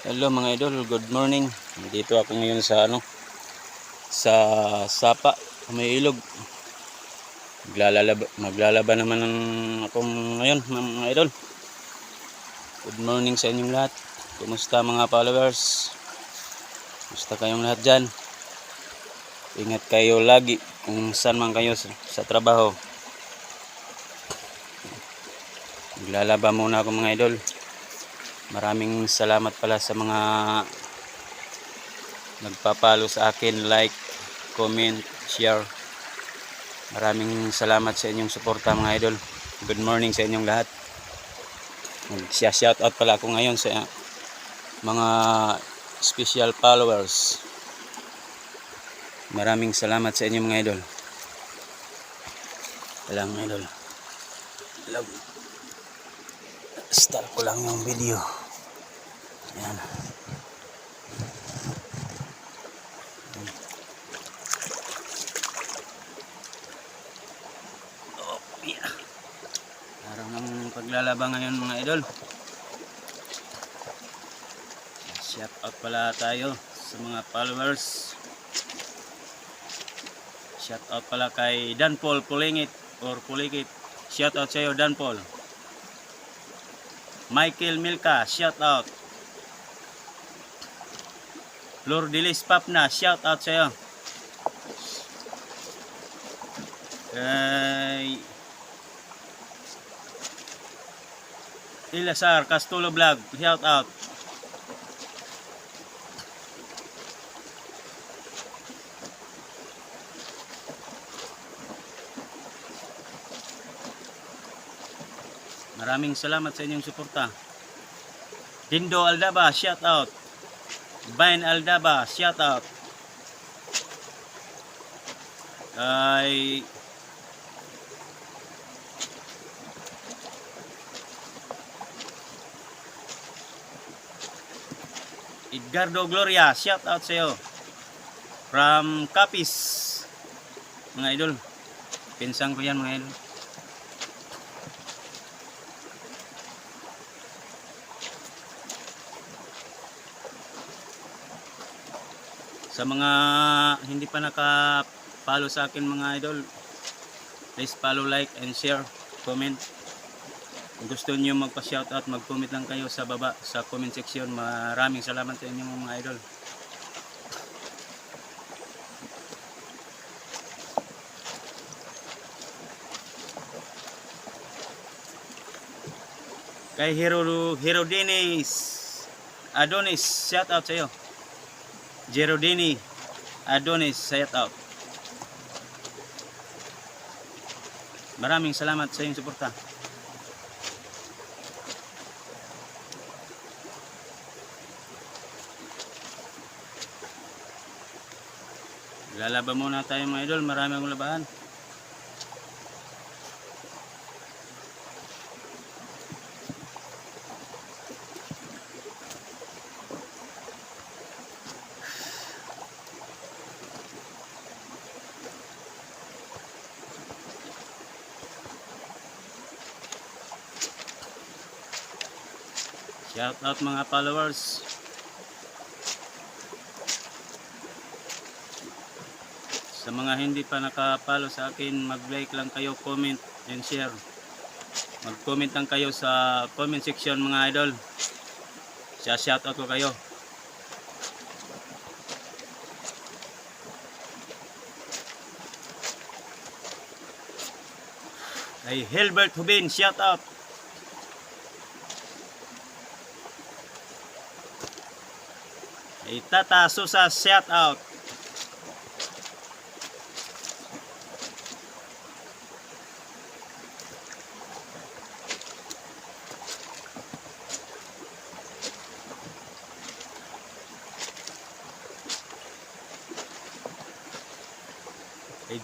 Hello mga idol, good morning. Dito ako ngayon sa sa sapa, may ilog. Maglalaba naman ako ngayon mga idol. Good morning sa inyong lahat. Kumusta mga followers? Kumusta kayong lahat dyan? Ingat kayo lagi kung saan man kayo sa trabaho. Maglalaba muna ako mga idol. Maraming salamat pala sa mga nagpapalo sa akin, like, comment, share. Maraming salamat sa inyong suporta mga idol. Good morning sa inyong lahat. Mag-shout out pala ako ngayon sa mga special followers. Maraming salamat sa inyong mga idol. Walang idol. Start ko lang yung video. Yan. Oh, yeah. Araw ng paglalaba ngayon mga idol. Shout out pala tayo sa mga followers. Shout out pala kay Dan Paul Pulingit or Pulikit. Shout out sa iyo Dan Paul. Michael Milka, shout out. Lourdelis Papna, shout out sa iyo. Ilasar Castulo Vlog, shout out. Maraming salamat sa inyong suporta. Dindo Aldaba, shout out. Bain Aldaba, shout out. Kay Edgardo Gloria, shout out sa iyo. From Capiz, mga idol. Pinsang ko yan mga idol. Sa mga hindi pa naka-follow sa akin mga idol, please follow, like, and share, comment. Kung gusto niyo magpa-shoutout, mag-comment lang kayo sa baba sa comment section. Maraming salamat sa inyo mga idol. Kay Hero Dennis Adonis, shoutout sa iyo. Gerodini Adonis, shout out. Maraming salamat sa iyong suporta. Lalaban muna tayo mga idol, marami akong labahan. Shout out mga followers. Sa mga hindi pa nakapalo sa akin, mag-like lang kayo, comment and share. Mag-comment lang kayo sa comment section mga idol. Shout out ko kayo. Ay Hilbert Hubin, shout out. Tata Susa, shout out.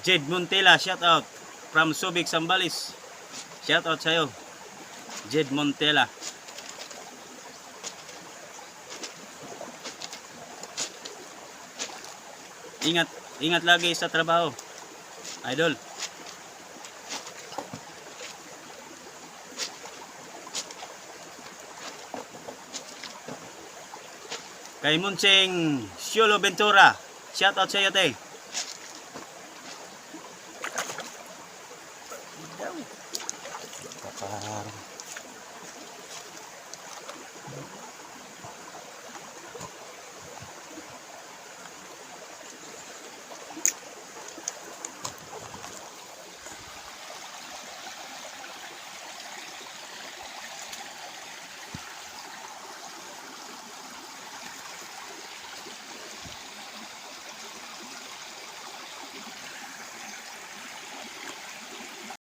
Jed Montela, shout out from Subic, Sambales. Shout out sa iyo, Jed Montela. Ingat lagi sa trabaho, idol. Kay Munsing Siolo Ventura. Shout out sa iyo, te.